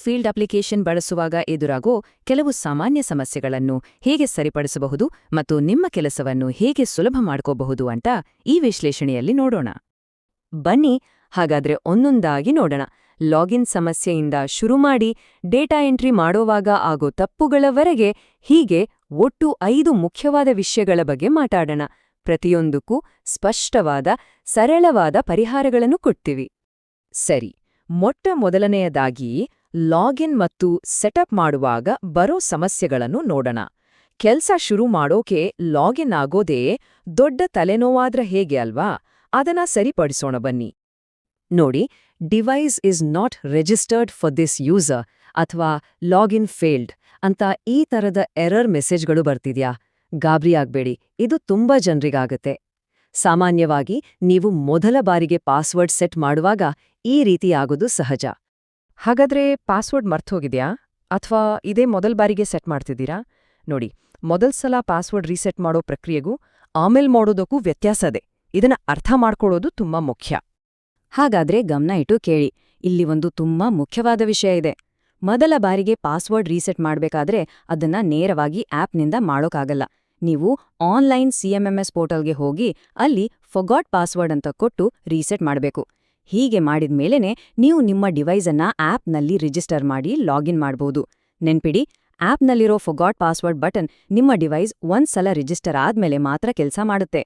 Field application ಬಳಸುವಾಗ ಎದುರಾಗೋ ಕೆಲವು ಸಾಮಾನ್ಯ ಸಮಸ್ಯೆಗಳನ್ನು ಹೇಗೆ ಸರಿಪಡಿಸಬಹುದು ಮತ್ತು ನಿಮ್ಮ ಕೆಲಸವನ್ನು ಹೇಗೆ ಸುಲಭ ಮಾಡ್ಕೋಬಹುದು ಅಂತ ಈ ವಿಶ್ಲೇಷಣೆಯಲ್ಲಿ ನೋಡೋಣ. ಬನ್ನಿ ಹಾಗಾದ್ರೆ ಒಂದೊಂದಾಗಿ ನೋಡೋಣ. ಲಾಗಿನ್ ಸಮಸ್ಯೆಯಿಂದ ಶುರು ಮಾಡಿ ಡೇಟಾ ಎಂಟ್ರಿ ಮಾಡೋವಾಗ ಆಗೋ ತಪ್ಪುಗಳವರೆಗೆ ಹೀಗೆ ಒಟ್ಟು 5 ಮುಖ್ಯವಾದ ವಿಷಯಗಳ ಬಗ್ಗೆ ಮಾತಾಡೋಣ. ಪ್ರತಿಯೊಂದಕ್ಕೂ ಸ್ಪಷ್ಟವಾದ ಸರಳವಾದ ಪರಿಹಾರಗಳನ್ನು ಕೊಡ್ತೀವಿ. ಸರಿ, ಮೊದಲನೆಯದಾಗಿ ಲಾಗಿನ್ ಮತ್ತು ಸೆಟಪ್ ಮಾಡುವಾಗ ಬರೋ ಸಮಸ್ಯೆಗಳನ್ನು ನೋಡೋಣ. ಕೆಲ್ಸ ಶುರು ಮಾಡೋಕೆ ಲಾಗಿನ್ ಆಗೋದೇ ದೊಡ್ಡ ತಲೆನೋವಾದ್ರೆ ಹೇಗೆ ಅಲ್ವಾ? ಅದನ್ನ ಸರಿಪಡಿಸೋಣ ಬನ್ನಿ. ನೋಡಿ, device is not registered for this user ಅಥವಾ ಲಾಗಿನ್ ಫೇಲ್ಡ್ ಅಂತ ಈ ಥರದ ಎರರ್ ಮೆಸೇಜ್ಗಳು ಬರ್ತಿದ್ಯಾ? ಗಾಬರಿ ಆಗ್ಬೇಡಿ, ಇದು ತುಂಬಾ ಜನರಿಗಾಗತ್ತೆ. ಸಾಮಾನ್ಯವಾಗಿ ನೀವು ಮೊದಲ ಬಾರಿಗೆ ಪಾಸ್ವರ್ಡ್ ಸೆಟ್ ಮಾಡುವಾಗ ಈ ರೀತಿ ಆಗೋದು ಸಹಜ. ಹಾಗಾದ್ರೆ ಪಾಸ್ವರ್ಡ್ ಮರ್ತೋಗಿದ್ಯಾ ಅಥವಾ ಇದೇ ಮೊದಲ ಬಾರಿಗೆ ಸೆಟ್ ಮಾಡ್ತಿದ್ದೀರಾ? ನೋಡಿ, ಮೊದಲ ಸಲ ಪಾಸ್ವರ್ಡ್ ರೀಸೆಟ್ ಮಾಡೋ ಪ್ರಕ್ರಿಯೆಗೂ ಆಮೇಲೆ ಮಾಡೋದಕ್ಕೂ ವ್ಯತ್ಯಾಸ ಇದೆ. ಇದನ್ನ ಅರ್ಥ ಮಾಡ್ಕೊಳ್ಳೋದು ತುಂಬಾ ಮುಖ್ಯ. ಹಾಗಾದ್ರೆ ಗಮನ ಇಟ್ಟು ಕೇಳಿ, ಇಲ್ಲಿ ಒಂದು ತುಂಬಾ ಮುಖ್ಯವಾದ ವಿಷಯ ಇದೆ. ಮೊದಲ ಬಾರಿಗೆ ಪಾಸ್ವರ್ಡ್ ರೀಸೆಟ್ ಮಾಡ್ಬೇಕಾದ್ರೆ ಅದನ್ನ ನೇರವಾಗಿ ಆಪ್ನಿಂದ ಮಾಡೋಕ್ಕಾಗಲ್ಲ. ನೀವು ಆನ್ಲೈನ್ CMMS ಪೋರ್ಟಲ್ಗೆ ಹೋಗಿ ಅಲ್ಲಿ ಫರ್ಗಾಟ್ ಪಾಸ್ವರ್ಡ್ ಅಂತ ಕೊಟ್ಟು ರೀಸೆಟ್ ಮಾಡಬೇಕು. ಹೀಗೆ ಮಾಡಿದ್ಮೇಲೆನೇ ನೀವು ನಿಮ್ಮ ಡಿವೈಸನ್ನ ಆಪ್ನಲ್ಲಿ ರಿಜಿಸ್ಟರ್ ಮಾಡಿ ಲಾಗಿನ್ ಮಾಡ್ಬೋದು. ನೆನ್ಪಿಡಿ, ಆಪ್ನಲ್ಲಿರೋ ಫರ್ಗಾಟ್ ಪಾಸ್ವರ್ಡ್ ಬಟನ್ ನಿಮ್ಮ ಡಿವೈಸ್ ಒಂದ್ಸಲ ರಿಜಿಸ್ಟರ್ ಆದ್ಮೇಲೆ ಮಾತ್ರ ಕೆಲಸ ಮಾಡುತ್ತೆ.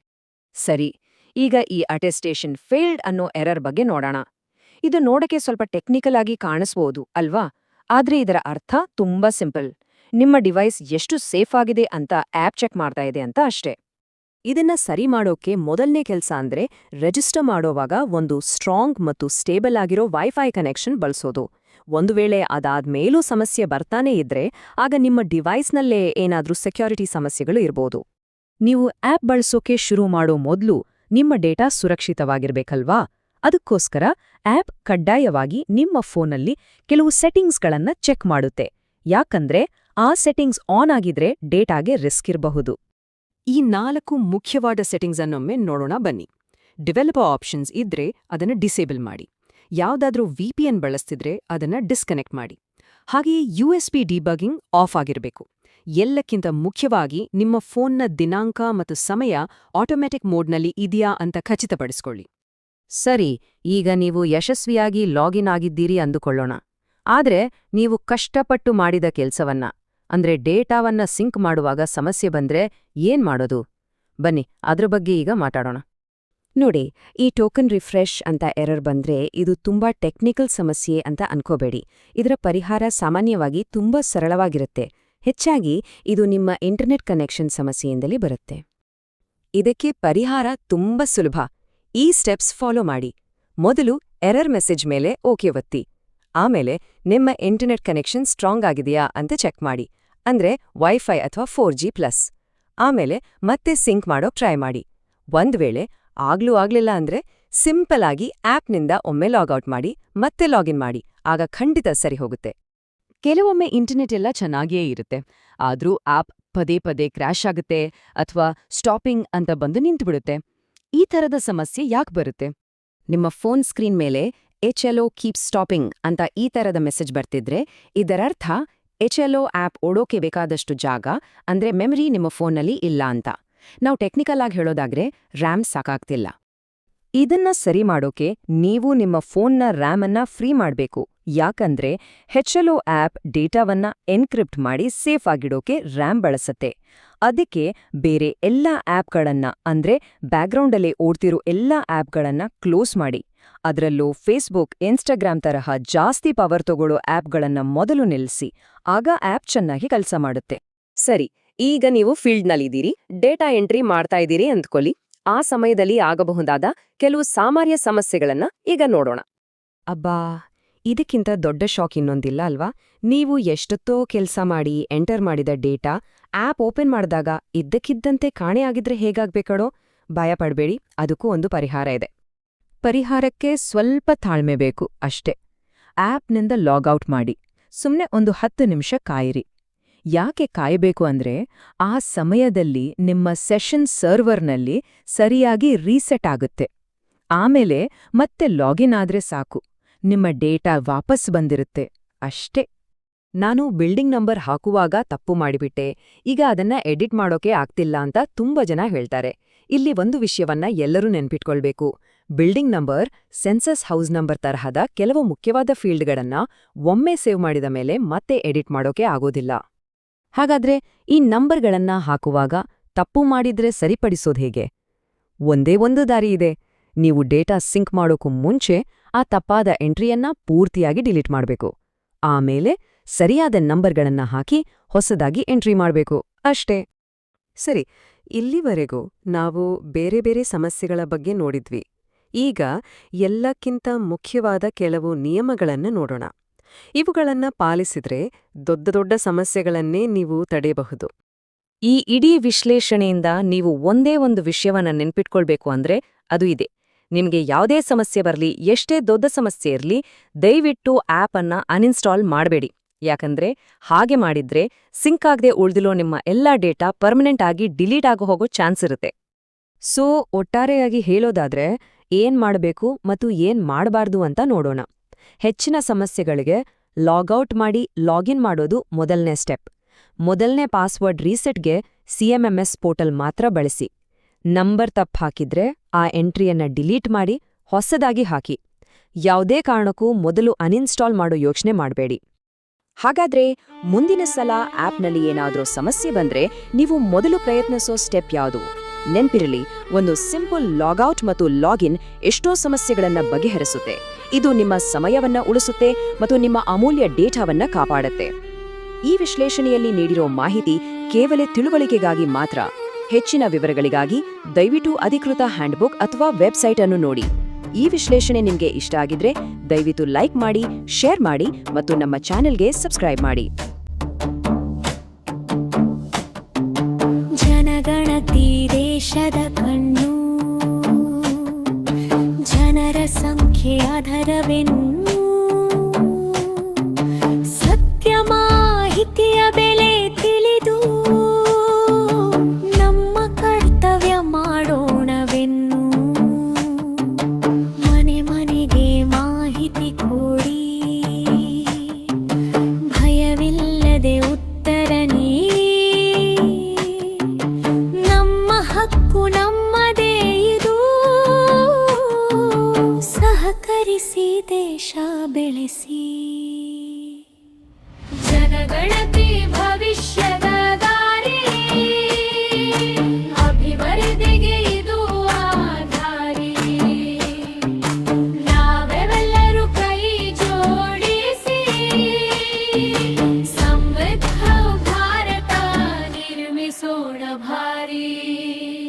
ಸರಿ, ಈಗ ಈ ಅಟೆಸ್ಟೇಷನ್ ಫೇಲ್ಡ್ ಅನ್ನೋ ಎರರ್ ಬಗ್ಗೆ ನೋಡೋಣ. ಇದು ನೋಡಕ್ಕೆ ಸ್ವಲ್ಪ ಟೆಕ್ನಿಕಲ್ ಆಗಿ ಕಾಣಿಸ್ಬೋದು ಅಲ್ವಾ? ಆದ್ರೆ ಇದರ ಅರ್ಥ ತುಂಬಾ ಸಿಂಪಲ್. ನಿಮ್ಮ ಡಿವೈಸ್ ಎಷ್ಟು ಸೇಫ್ ಆಗಿದೆ ಅಂತ ಆಪ್ ಚೆಕ್ ಮಾಡ್ತಾ ಇದೆ ಅಂತ ಅಷ್ಟೇ. ಇದನ್ನ ಸರಿ ಮಾಡೋಕೆ ಮೊದಲನೇ ಕೆಲಸ ಅಂದ್ರೆ ರಿಜಿಸ್ಟರ್ ಮಾಡೋವಾಗ ಒಂದು ಸ್ಟ್ರಾಂಗ್ ಮತ್ತು ಸ್ಟೇಬಲ್ ಆಗಿರೋ ವೈಫೈ ಕನೆಕ್ಷನ್ ಬಳಸೋದು. ಒಂದು ವೇಳೆ ಅದಾದ್ಮೇಲೂ ಸಮಸ್ಯೆ ಬರ್ತಾನೇ ಇದ್ರೆ ಆಗ ನಿಮ್ಮ ಡಿವೈಸ್ನಲ್ಲೇ ಏನಾದ್ರೂ ಸೆಕ್ಯೂರಿಟಿ ಸಮಸ್ಯೆಗಳು ಇರ್ಬೋದು. ನೀವು ಆಪ್ ಬಳಸೋಕೆ ಶುರು ಮಾಡೋ ಮೊದಲು ನಿಮ್ಮ ಡೇಟಾ ಸುರಕ್ಷಿತವಾಗಿರ್ಬೇಕಲ್ವಾ? ಅದಕ್ಕೋಸ್ಕರ ಆಪ್ ಕಡ್ಡಾಯವಾಗಿ ನಿಮ್ಮ ಫೋನಲ್ಲಿ ಕೆಲವು ಸೆಟ್ಟಿಂಗ್ಸ್ಗಳನ್ನ ಚೆಕ್ ಮಾಡುತ್ತೆ. ಯಾಕಂದ್ರೆ ಆ ಸೆಟ್ಟಿಂಗ್ಸ್ ಆನ್ ಆಗಿದ್ರೆ ಡೇಟಾಗೆ ರಿಸ್ಕ್ ಇರಬಹುದು. ಈ 4 ಮುಖ್ಯವಾದ ಸೆಟ್ಟಿಂಗ್ಸ್ ಅನ್ನೊಮ್ಮೆ ನೋಡೋಣ ಬನ್ನಿ. ಡೆವಲಪರ್ ಆಪ್ಷನ್ಸ್ ಇದ್ರೆ ಅದನ್ನ ಡಿಸೇಬಲ್ ಮಾಡಿ. ಯಾವ್ದಾದ್ರೂ VPN ಬಳಸ್ತಿದ್ರೆ ಅದನ್ನ ಡಿಸ್ಕನೆಕ್ಟ್ ಮಾಡಿ. ಹಾಗೆಯೇ USB ಡಿಬಗಿಂಗ್ ಆಫ್ ಆಗಿರಬೇಕು. ಎಲ್ಲಕ್ಕಿಂತ ಮುಖ್ಯವಾಗಿ ನಿಮ್ಮ ಫೋನ್ನ ದಿನಾಂಕ ಮತ್ತು ಸಮಯ ಆಟೋಮ್ಯಾಟಿಕ್ ಮೋಡ್ನಲ್ಲಿ ಇದೆಯಾ ಅಂತ ಖಚಿತಪಡಿಸ್ಕೊಳ್ಳಿ. ಸರಿ, ಈಗ ನೀವು ಯಶಸ್ವಿಯಾಗಿ ಲಾಗಿನ್ ಆಗಿದ್ದೀರಿ ಅಂದುಕೊಳ್ಳೋಣ. ಆದ್ರೆ ನೀವು ಕಷ್ಟಪಟ್ಟು ಮಾಡಿದ ಕೆಲ್ಸವನ್ನ ಅಂದ್ರೆ ಡೇಟಾವನ್ನ ಸಿಂಕ್ ಮಾಡುವಾಗ ಸಮಸ್ಯೆ ಬಂದ್ರೆ ಏನ್ ಮಾಡೋದು? ಬನ್ನಿ ಅದ್ರ ಬಗ್ಗೆ ಈಗ ಮಾತಾಡೋಣ. ನೋಡಿ, ಈ ಟೋಕನ್ ರಿಫ್ರೆಶ್ ಅಂತ ಎರರ್ ಬಂದ್ರೆ ಇದು ತುಂಬಾ ಟೆಕ್ನಿಕಲ್ ಸಮಸ್ಯೆ ಅಂತ ಅನ್ಕೋಬೇಡಿ. ಇದರ ಪರಿಹಾರ ಸಾಮಾನ್ಯವಾಗಿ ತುಂಬಾ ಸರಳವಾಗಿರುತ್ತೆ. ಹೆಚ್ಚಾಗಿ ಇದು ನಿಮ್ಮ ಇಂಟರ್ನೆಟ್ ಕನೆಕ್ಷನ್ ಸಮಸ್ಯೆಯಿಂದಲೇ ಬರುತ್ತೆ. ಇದಕ್ಕೆ ಪರಿಹಾರ ತುಂಬಾ ಸುಲಭ. ಈ ಸ್ಟೆಪ್ಸ್ ಫಾಲೋ ಮಾಡಿ. ಮೊದಲು ಎರರ್ ಮೆಸೇಜ್ ಮೇಲೆ ಓಕೆ ಒತ್ತಿ. ಆಮೇಲೆ ನಿಮ್ಮ ಇಂಟರ್ನೆಟ್ ಕನೆಕ್ಷನ್ ಸ್ಟ್ರಾಂಗ್ ಆಗಿದೆಯಾ ಅಂತ ಚೆಕ್ ಮಾಡಿ, ಅಂದ್ರೆ ವೈಫೈ ಅಥವಾ 4G+. ಆಮೇಲೆ ಮತ್ತೆ ಸಿಂಕ್ ಮಾಡೋಕ್ ಟ್ರೈ ಮಾಡಿ. ಒಂದ್ ವೇಳೆ ಆಗ್ಲಿಲ್ಲ ಅಂದ್ರೆ ಸಿಂಪಲ್ ಆಗಿ ಆಪ್ನಿಂದ ಒಮ್ಮೆ ಲಾಗೌಟ್ ಮಾಡಿ ಮತ್ತೆ ಲಾಗಿನ್ ಮಾಡಿ. ಆಗ ಖಂಡಿತ ಸರಿ ಹೋಗುತ್ತೆ. ಕೆಲವೊಮ್ಮೆ ಇಂಟರ್ನೆಟ್ ಎಲ್ಲ ಚೆನ್ನಾಗಿಯೇ ಇರುತ್ತೆ, ಆದ್ರೂ ಆಪ್ ಪದೇ ಪದೇ ಕ್ರ್ಯಾಶ್ ಆಗುತ್ತೆ ಅಥವಾ ಸ್ಟಾಪಿಂಗ್ ಅಂತ ಬಂದು ನಿಂತುಬಿಡುತ್ತೆ. ಈ ಥರದ ಸಮಸ್ಯೆ ಯಾಕೆ ಬರುತ್ತೆ? ನಿಮ್ಮ ಫೋನ್ ಸ್ಕ್ರೀನ್ ಮೇಲೆ HLO ಕೀಪ್ ಸ್ಟಾಪಿಂಗ್ ಅಂತ ಈ ಥರದ ಮೆಸೇಜ್ ಬರ್ತಿದ್ರೆ ಇದರರ್ಥ HLO ಆಪ್ ಓಡೋಕೆ ಬೇಕಾದಷ್ಟು ಜಾಗ ಅಂದ್ರೆ ಮೆಮರಿ ನಿಮ್ಮ ಫೋನ್ನಲ್ಲಿ ಇಲ್ಲ ಅಂತ. ನಾವು ಟೆಕ್ನಿಕಲ್ ಆಗಿ ಹೇಳೋದಾದ್ರೆ ರ್ಯಾಮ್ ಸಾಕಾಗ್ತಿಲ್ಲ. ಇದನ್ನ ಸರಿ ಮಾಡೋಕೆ ನೀವು ನಿಮ್ಮ ಫೋನ್ನ ರ್ಯಾಮನ್ನ ಫ್ರೀ ಮಾಡ್ಬೇಕು. ಯಾಕಂದ್ರೆ HLO ಆಪ್ ಡೇಟಾವನ್ನ ಎನ್ಕ್ರಿಪ್ಟ್ ಮಾಡಿ ಸೇಫ್ ಆಗಿಡೋಕೆ ರ್ಯಾಮ್ ಬಳಸತ್ತೆ. ಅದಕ್ಕೆ ಬೇರೆ ಎಲ್ಲ ಆಪ್ಗಳನ್ನ ಅಂದ್ರೆ ಬ್ಯಾಕ್ಗ್ರೌಂಡಲ್ಲೇ ಓಡ್ತಿರೋ ಎಲ್ಲ ಆಪ್ಗಳನ್ನ ಕ್ಲೋಸ್ ಮಾಡಿ. ಅದರಲ್ಲೂ ಫೇಸ್ಬುಕ್, ಇನ್ಸ್ಟಾಗ್ರಾಮ್ ತರಹ ಜಾಸ್ತಿ ಪವರ್ ತಗೊಳ್ಳೋ ಆಪ್ಗಳನ್ನ ಮೊದಲು ನಿಲ್ಲಿಸಿ. ಆಗ ಆಪ್ ಚೆನ್ನಾಗಿ ಕೆಲಸ ಮಾಡುತ್ತೆ. ಸರಿ, ಈಗ ನೀವು ಫೀಲ್ಡ್ನಲ್ಲಿದ್ದೀರಿ, ಡೇಟಾ ಎಂಟ್ರಿ ಮಾಡ್ತಾ ಇದ್ದೀರಿ ಅಂದ್ಕೊಳ್ಳಿ. ಆ ಸಮಯದಲ್ಲಿ ಆಗಬಹುದಾದ ಕೆಲವು ಸಾಮಾನ್ಯ ಸಮಸ್ಯೆಗಳನ್ನ ಈಗ ನೋಡೋಣ. ಅಬ್ಬಾ, ಇದಕ್ಕಿಂತ ದೊಡ್ಡ ಶಾಕ್ ಇನ್ನೊಂದಿಲ್ಲ ಅಲ್ವಾ? ನೀವು ಎಷ್ಟೊತ್ತೋ ಕೆಲಸ ಮಾಡಿ ಎಂಟರ್ ಮಾಡಿದ ಡೇಟಾ ಆಪ್ ಓಪನ್ ಮಾಡಿದಾಗ ಇದ್ದಕ್ಕಿದ್ದಂತೆ ಕಾಣೆಯಾಗಿದ್ರೆ ಹೇಗಾಗ್ಬೇಕಡೋ? ಭಯ ಪಡ್ಬೇಡಿ, ಅದಕ್ಕೂ ಒಂದು ಪರಿಹಾರ ಇದೆ. ಪರಿಹಾರಕ್ಕೆ ಸ್ವಲ್ಪ ತಾಳ್ಮೆ ಬೇಕು ಅಷ್ಟೇ. ಆಪ್ನಿಂದ ಲಾಗೌಟ್ ಮಾಡಿ ಸುಮ್ನೆ ಒಂದು 10 ನಿಮಿಷ ಕಾಯಿರಿ. ಯಾಕೆ ಕಾಯಬೇಕು ಅಂದ್ರೆ ಆ ಸಮಯದಲ್ಲಿ ನಿಮ್ಮ ಸೆಷನ್ ಸರ್ವರ್ನಲ್ಲಿ ಸರಿಯಾಗಿ ರೀಸೆಟ್ ಆಗುತ್ತೆ. ಆಮೇಲೆ ಮತ್ತೆ ಲಾಗಿನ್ ಆದ್ರೆ ಸಾಕು, ನಿಮ್ಮ ಡೇಟಾ ವಾಪಸ್ ಬಂದಿರುತ್ತೆ. ಅಷ್ಟೇ. ನಾನು ಬಿಲ್ಡಿಂಗ್ ನಂಬರ್ ಹಾಕುವಾಗ ತಪ್ಪು ಮಾಡಿಬಿಟ್ಟೆ, ಈಗ ಅದನ್ನ ಎಡಿಟ್ ಮಾಡೋಕೆ ಆಗ್ತಿಲ್ಲ ಅಂತ ತುಂಬಾ ಜನ ಹೇಳ್ತಾರೆ. ಇಲ್ಲಿ ಒಂದು ವಿಷಯವನ್ನ ಎಲ್ಲರೂ ನೆನ್ಪಿಟ್ಕೊಳ್ಬೇಕು. Building number, census house number ತರಹದ ಕೆಲವು ಮುಖ್ಯವಾದ ಫೀಲ್ಡ್ಗಳನ್ನ ಒಮ್ಮೆ ಸೇವ್ ಮಾಡಿದ ಮೇಲೆ ಮತ್ತೆ ಎಡಿಟ್ ಮಾಡೋಕೆ ಆಗೋದಿಲ್ಲ. ಹಾಗಾದ್ರೆ ಈ ನಂಬರ್ಗಳನ್ನ ಹಾಕುವಾಗ ತಪ್ಪು ಮಾಡಿದ್ರೆ ಸರಿಪಡಿಸೋದು ಹೇಗೆ? ಒಂದೇ ಒಂದು ದಾರಿ ಇದೆ. ನೀವು ಡೇಟಾ ಸಿಂಕ್ ಮಾಡೋಕ್ಕೂ ಮುಂಚೆ ಆ ತಪ್ಪಾದ ಎಂಟ್ರಿಯನ್ನ ಪೂರ್ತಿಯಾಗಿ ಡಿಲೀಟ್ ಮಾಡಬೇಕು. ಆಮೇಲೆ ಸರಿಯಾದ ನಂಬರ್ಗಳನ್ನ ಹಾಕಿ ಹೊಸದಾಗಿ ಎಂಟ್ರಿ ಮಾಡಬೇಕು. ಅಷ್ಟೇ. ಸರಿ, ಇಲ್ಲಿವರೆಗೂ ನಾವು ಬೇರೆ ಬೇರೆ ಸಮಸ್ಯೆಗಳ ಬಗ್ಗೆ ನೋಡಿದ್ವಿ. ಈಗ ಎಲ್ಲಕ್ಕಿಂತ ಮುಖ್ಯವಾದ ಕೆಲವು ನಿಯಮಗಳನ್ನ ನೋಡೋಣ. ಇವುಗಳನ್ನ ಪಾಲಿಸಿದ್ರೆ ದೊಡ್ಡ ದೊಡ್ಡ ಸಮಸ್ಯೆಗಳನ್ನೇ ನೀವು ತಡೆಯಬಹುದು. ಈ ಇಡೀ ವಿಶ್ಲೇಷಣೆಯಿಂದ ನೀವು ಒಂದೇ ಒಂದು ವಿಷಯವನ್ನ ನೆನ್ಪಿಟ್ಕೊಳ್ಬೇಕು ಅಂದ್ರೆ ಅದು ಇದೆ. ನಿಮ್ಗೆ ಯಾವುದೇ ಸಮಸ್ಯೆ ಬರಲಿ, ಎಷ್ಟೇ ದೊಡ್ಡ ಸಮಸ್ಯೆ ಇರಲಿ, ದಯವಿಟ್ಟು ಆಪ್ ಅನ್ನ ಅನ್ಇನ್ಸ್ಟಾಲ್ ಮಾಡಬೇಡಿ. ಯಾಕಂದ್ರೆ ಹಾಗೆ ಮಾಡಿದ್ರೆ ಸಿಂಕ್ ಆಗದೆ ಉಳ್ದಿರೋ ನಿಮ್ಮ ಎಲ್ಲಾ ಡೇಟಾ ಪರ್ಮನೆಂಟ್ ಆಗಿ ಡಿಲೀಟ್ ಆಗೋ ಹೋಗೋ ಚಾನ್ಸ್ ಇರುತ್ತೆ. ಸೊ ಒಟ್ಟಾರೆಯಾಗಿ ಹೇಳೋದಾದ್ರೆ ಏನ್ ಮಾಡಬೇಕು ಮತ್ತು ಏನ್ ಮಾಡಬಾರ್ದು ಅಂತ ನೋಡೋಣ. ಹೆಚ್ಚಿನ ಸಮಸ್ಯೆಗಳಿಗೆ ಲಾಗೌಟ್ ಮಾಡಿ ಲಾಗಿನ್ ಮಾಡೋದು ಮೊದಲನೇ ಸ್ಟೆಪ್. ಮೊದಲನೇ ಪಾಸ್ವರ್ಡ್ ರೀಸೆಟ್ಗೆ CMMS ಪೋರ್ಟಲ್ ಮಾತ್ರ ಬಳಸಿ. ನಂಬರ್ ತಪ್ಪು ಹಾಕಿದ್ರೆ ಆ ಎಂಟ್ರಿಯನ್ನ ಡಿಲೀಟ್ ಮಾಡಿ ಹೊಸದಾಗಿ ಹಾಕಿ. ಯಾವುದೇ ಕಾರಣಕ್ಕೂ ಮೊದಲು ಅನ್ಇನ್ಸ್ಟಾಲ್ ಮಾಡೋ ಯೋಚನೆ ಮಾಡಬೇಡಿ. ಹಾಗಾದ್ರೆ ಮುಂದಿನ ಸಲ ಆಪ್ನಲ್ಲಿ ಏನಾದ್ರೂ ಸಮಸ್ಯೆ ಬಂದ್ರೆ ನೀವು ಮೊದಲು ಪ್ರಯತ್ನಿಸೋ ಸ್ಟೆಪ್ ಯಾವುದು? ನೆನ್ಪಿರಲಿ, ಒಂದು ಸಿಂಪಲ್ ಲಾಗೌಟ್ ಮತ್ತು ಲಾಗಿನ್ ಎಷ್ಟೋ ಸಮಸ್ಯೆಗಳನ್ನ ಬಗೆಹರಿಸುತ್ತೆ. ಇದು ನಿಮ್ಮ ಸಮಯವನ್ನ ಉಳಿಸುತ್ತೆ ಮತ್ತು ನಿಮ್ಮ ಅಮೂಲ್ಯ ಡೇಟಾವನ್ನ ಕಾಪಾಡುತ್ತೆ. ಈ ವಿಶ್ಲೇಷಣೆಯಲ್ಲಿ ನೀಡಿರೋ ಮಾಹಿತಿ ಕೇವಲ ತಿಳುವಳಿಕೆಗಾಗಿ ಮಾತ್ರ. ಹೆಚ್ಚಿನ ವಿವರಗಳಿಗಾಗಿ ದಯವಿಟ್ಟು ಅಧಿಕೃತ ಹ್ಯಾಂಡ್ಬುಕ್ ಅಥವಾ ವೆಬ್ಸೈಟ್ ಅನ್ನು ನೋಡಿ. ಈ ವಿಶ್ಲೇಷಣೆ ನಿಮ್ಗೆ ಇಷ್ಟ ಆಗಿದ್ರೆ ದಯವಿಟ್ಟು ಲೈಕ್ ಮಾಡಿ, ಶೇರ್ ಮಾಡಿ ಮತ್ತು ನಮ್ಮ ಚಾನೆಲ್ಗೆ ಸಬ್ಸ್ಕ್ರೈಬ್ ಮಾಡಿ. ಜನಗಣತಿ ದೇಶದ ಕಣ್ಣು, ಜನರ ಸಂಖ್ಯೆ ಆಧಾರವೆನ್ನು, ಸತ್ಯ ಮಾಹಿತಿಯ ಬೆಲೆ ತಿಳಿದು ನಮ್ಮ ಕರ್ತವ್ಯ ಮಾಡೋಣವೆನ್ನು. ಮನೆ ಮನೆಗೆ ಮಾಹಿತಿ ಕೊಡಿ, ಭಯವಿಲ್ಲದೆ ಉತ್ತರ ನೀಡಿ. ನಮ್ಮ ಹಕ್ಕು ನಮ್ಮದೇ ಇದು, ಸಹಕರಿಸಿ ದೇಶ ಬೆಳೆಸಿ. ಜನಗಣತಿ ಭವಿ